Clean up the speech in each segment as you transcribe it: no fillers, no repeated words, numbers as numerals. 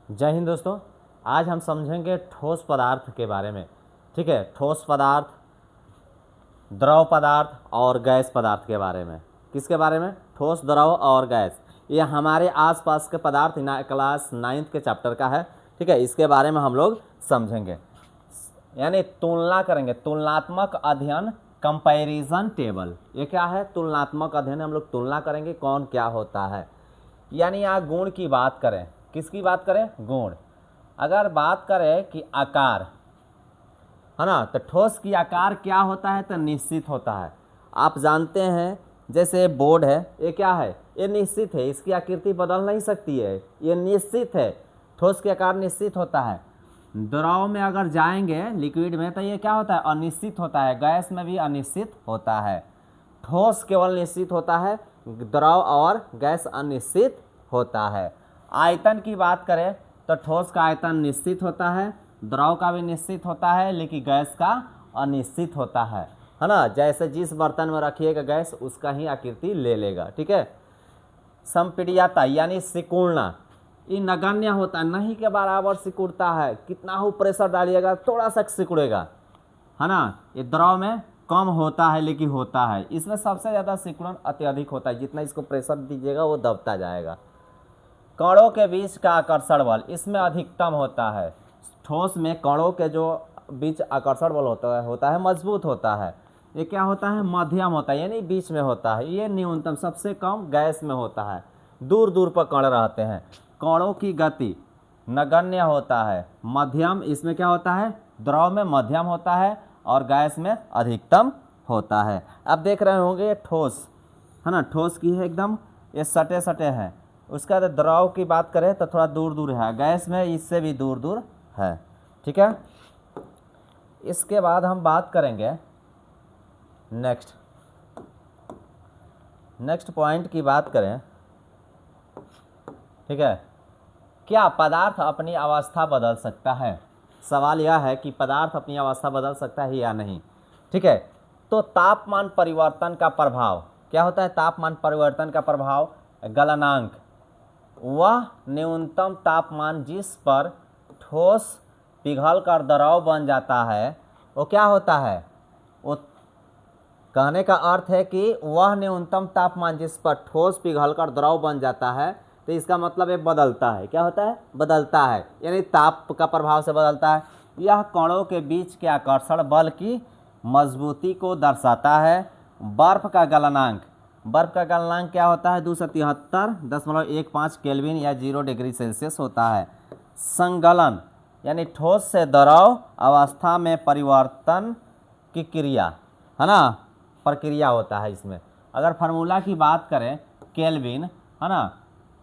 जय हिंद दोस्तों। आज हम समझेंगे ठोस पदार्थ के बारे में। ठीक है, ठोस पदार्थ, द्रव पदार्थ और गैस पदार्थ के बारे में। किसके बारे में? ठोस, द्रव और गैस। ये हमारे आसपास के पदार्थ क्लास 9th के चैप्टर का है। ठीक है, इसके बारे में हम लोग समझेंगे, यानी तुलना करेंगे। तुलनात्मक अध्ययन, कंपैरिजन टेबल। ये क्या है? तुलनात्मक अध्ययन। हम लोग तुलना करेंगे कौन क्या होता है। यानी यहाँ गुण की बात करें। किसकी बात करें? गुण। अगर बात करें कि आकार, है ना, तो ठोस की आकार क्या होता है? तो निश्चित होता है। आप जानते हैं, जैसे बोर्ड है, ये क्या है? ये निश्चित है, इसकी आकृति बदल नहीं सकती है, ये निश्चित है। ठोस की आकार निश्चित होता है। द्रव में अगर जाएंगे, लिक्विड में, तो ये क्या होता है? अनिश्चित होता है। गैस में भी अनिश्चित होता है। ठोस केवल निश्चित होता है, द्रव और गैस अनिश्चित होता है। आयतन की बात करें तो ठोस का आयतन निश्चित होता है, द्रव का भी निश्चित होता है, लेकिन गैस का अनिश्चित होता है ना। जैसे जिस बर्तन में रखिएगा गैस, उसका ही आकृति ले लेगा। ठीक है। संपीड्यता यानी सिकुड़ना, ये नगण्य होता है, नहीं के बराबर सिकुड़ता है। कितना हो प्रेशर डालिएगा, थोड़ा सा सिकुड़ेगा, है ना। ये द्रव में कम होता है, लेकिन होता है। इसमें सबसे ज़्यादा सिकुड़न अत्यधिक होता है, जितना इसको प्रेशर दीजिएगा वो दबता जाएगा। कणों के बीच का आकर्षण बल इसमें अधिकतम होता है। ठोस में कणों के जो बीच आकर्षण बल होता है मजबूत होता है। ये क्या होता है? मध्यम होता है, यानी बीच में होता है। ये न्यूनतम, सबसे कम गैस में होता है। दूर दूर पर कण रहते हैं। कणों की गति नगण्य होता है। मध्यम, इसमें क्या होता है? द्रव में मध्यम होता है और गैस में अधिकतम होता है। अब देख रहे होंगे ये ठोस है ना, ठोस की है एकदम, ये सटे सटे हैं। उसका द्रव की बात करें तो थोड़ा दूर दूर है, गैस में इससे भी दूर दूर है। ठीक है। इसके बाद हम बात करेंगे नेक्स्ट पॉइंट की बात करें। ठीक है, क्या पदार्थ अपनी अवस्था बदल सकता है? सवाल यह है कि पदार्थ अपनी अवस्था बदल सकता है या नहीं। ठीक है, तो तापमान परिवर्तन का प्रभाव क्या होता है? तापमान परिवर्तन का प्रभाव, गलनांक, वह न्यूनतम तापमान जिस पर ठोस पिघलकर द्रव बन जाता है, वो क्या होता है? वो कहने का अर्थ है कि वह न्यूनतम तापमान जिस पर ठोस पिघलकर द्रव बन जाता है, तो इसका मतलब ये बदलता है। क्या होता है? बदलता है, यानी ताप का प्रभाव से बदलता है। यह कणों के बीच के आकर्षण बल की मजबूती को दर्शाता है। बर्फ का गलनांक क्या होता है? 273.15 केल्विन या 0 डिग्री सेल्सियस होता है। संगलन यानी ठोस से द्रव अवस्था में परिवर्तन की क्रिया, है ना, प्रक्रिया होता है इसमें। अगर फार्मूला की बात करें केल्विन, है ना,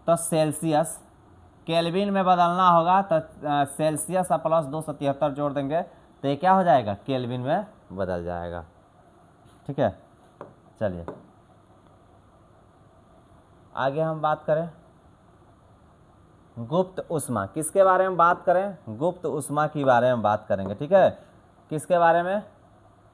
तो सेल्सियस, केल्विन में बदलना होगा तो सेल्सियस प्लस 273 जोड़ देंगे तो ये क्या हो जाएगा? केल्विन में बदल जाएगा। ठीक है, चलिए आगे हम बात करें गुप्त ऊष्मा। किसके बारे में बात करें? गुप्त ऊष्मा के बारे में बात करेंगे। ठीक है, किसके बारे में?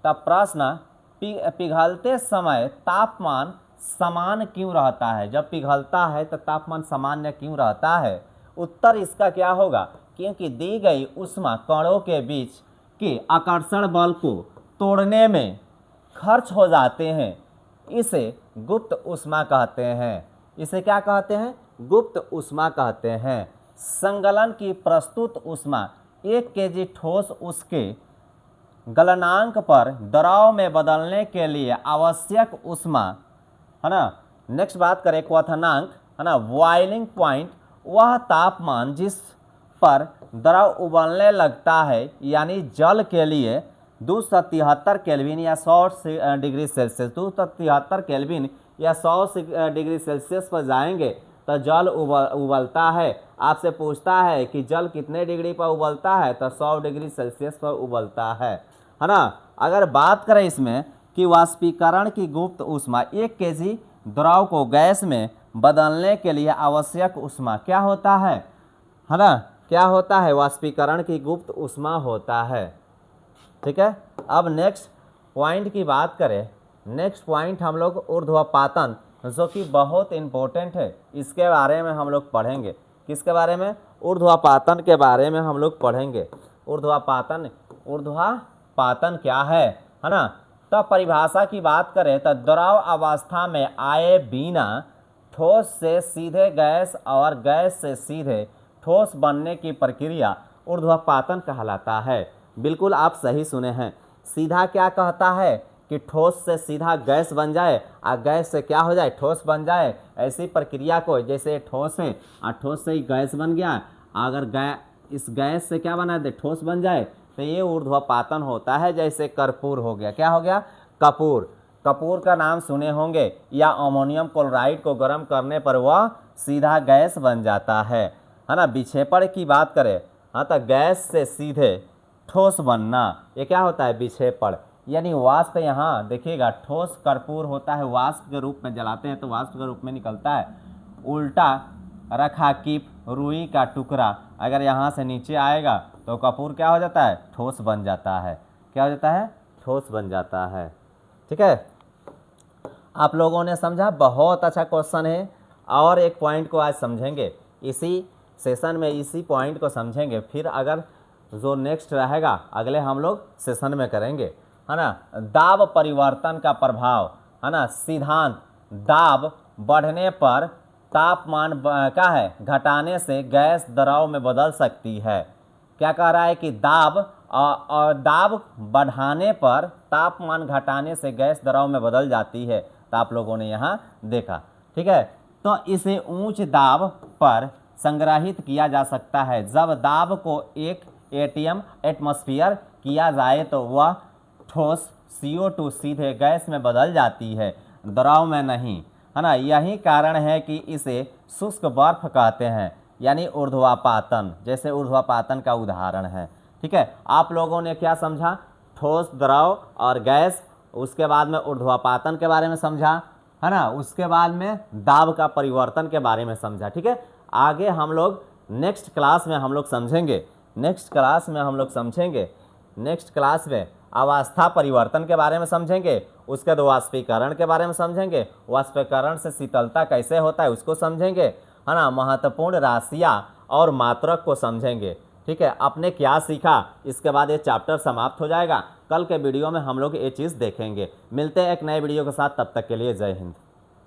तब प्रश्न, पिघलते समय तापमान समान क्यों रहता है? जब पिघलता है तो तापमान सामान्य क्यों रहता है? उत्तर इसका क्या होगा? क्योंकि दी गई ऊष्मा कणों के बीच के आकर्षण बल को तोड़ने में खर्च हो जाते हैं। इसे गुप्त ऊष्मा कहते हैं। इसे क्या कहते हैं? गुप्त ऊष्मा कहते हैं। संगलन की प्रस्तुत ऊष्मा 1 केजी ठोस उसके गलनांक पर द्रव में बदलने के लिए आवश्यक ऊष्मा, है ना। नेक्स्ट बात करें क्वथनांक, है ना, बॉइलिंग पॉइंट, वह तापमान जिस पर द्रव उबलने लगता है, यानी जल के लिए 273 केल्विन या 100 डिग्री सेल्सियस, 273 केल्विन या 100 डिग्री सेल्सियस पर जाएंगे तो जल उबलता है। आपसे पूछता है कि जल कितने डिग्री पर उबलता है, तो 100 डिग्री सेल्सियस पर उबलता है ना। अगर बात करें इसमें कि वाष्पीकरण की गुप्त ऊष्मा, 1 केजी द्रव को गैस में बदलने के लिए आवश्यक ऊष्मा क्या होता है ना, क्या होता है? वाष्पीकरण की गुप्त ऊष्मा होता है। ठीक है, अब नेक्स्ट पॉइंट की बात करें। नेक्स्ट पॉइंट हम लोग ऊर्ध्वपातन, जो कि बहुत इंपॉर्टेंट है, इसके बारे में हम लोग पढ़ेंगे। किसके बारे में? ऊर्ध्वापातन के बारे में हम लोग पढ़ेंगे। ऊर्ध्वापातन क्या है ना। तो परिभाषा की बात करें तो द्रव अवस्था में आए बिना ठोस से सीधे गैस और गैस से सीधे ठोस बनने की प्रक्रिया ऊर्ध्वापातन कहलाता है। बिल्कुल आप सही सुने हैं। सीधा क्या कहता है कि ठोस से सीधा गैस बन जाए और गैस से क्या हो जाए, ठोस बन जाए। ऐसी प्रक्रिया को, जैसे ठोस है और ठोस से ही गैस बन गया, अगर इस गैस से क्या बना दे, ठोस बन जाए, तो ये ऊर्ध्वापातन होता है। जैसे कर्पूर हो गया, क्या हो गया, कपूर। कपूर का नाम सुने होंगे, या अमोनियम क्लोराइड को गर्म करने पर वह सीधा गैस बन जाता है ना। विक्षेपण की बात करें हाँ, तो गैस से सीधे ठोस बनना, ये क्या होता है, विक्षेपण। यानी वाष्प, यहाँ देखिएगा ठोस कर्पूर होता है, वाष्प के रूप में जलाते हैं तो वाष्प के रूप में निकलता है। उल्टा रखा कीप रुई का टुकड़ा अगर यहाँ से नीचे आएगा तो कपूर क्या हो जाता है, ठोस बन जाता है। क्या हो जाता है, ठोस बन जाता है। ठीक है, आप लोगों ने समझा, बहुत अच्छा क्वेश्चन है। और एक पॉइंट को आज समझेंगे, इसी सेशन में इसी पॉइंट को समझेंगे, फिर अगर जो नेक्स्ट रहेगा अगले हम लोग सेशन में करेंगे, है ना। दाब परिवर्तन का प्रभाव, है ना। सिद्धांत, दाब बढ़ने पर तापमान क्या है, घटाने से गैस द्रव में बदल सकती है। क्या कह रहा है कि दाब और दाब बढ़ाने पर तापमान घटाने से गैस द्रव में बदल जाती है। तो आप लोगों ने यहाँ देखा। ठीक है, तो इसे उच्च दाब पर संग्रहित किया जा सकता है। जब दाब को 1 atm एटमॉस्फेयर किया जाए तो वह ठोस CO2 सीधे गैस में बदल जाती है, द्रव में नहीं, है ना। यही कारण है कि इसे शुष्क बर्फ कहते हैं, यानी ऊर्ध्वापातन, जैसे ऊर्ध्वापातन का उदाहरण है। ठीक है, आप लोगों ने क्या समझा, ठोस, द्रव और गैस। उसके बाद में ऊर्ध्वापातन के बारे में समझा, है ना। उसके बाद में दाब का परिवर्तन के बारे में समझा। ठीक है, आगे हम लोग नेक्स्ट क्लास में हम लोग समझेंगे, नेक्स्ट क्लास में अवस्था परिवर्तन के बारे में समझेंगे। उसके बाद वाष्पीकरण के बारे में समझेंगे, वाष्पीकरण से शीतलता कैसे होता है उसको समझेंगे, है ना। महत्वपूर्ण राशियाँ और मात्रक को समझेंगे। ठीक है, आपने क्या सीखा, इसके बाद ये चैप्टर समाप्त हो जाएगा। कल के वीडियो में हम लोग ये चीज़ देखेंगे। मिलते हैं एक नए वीडियो के साथ, तब तक के लिए जय हिंद।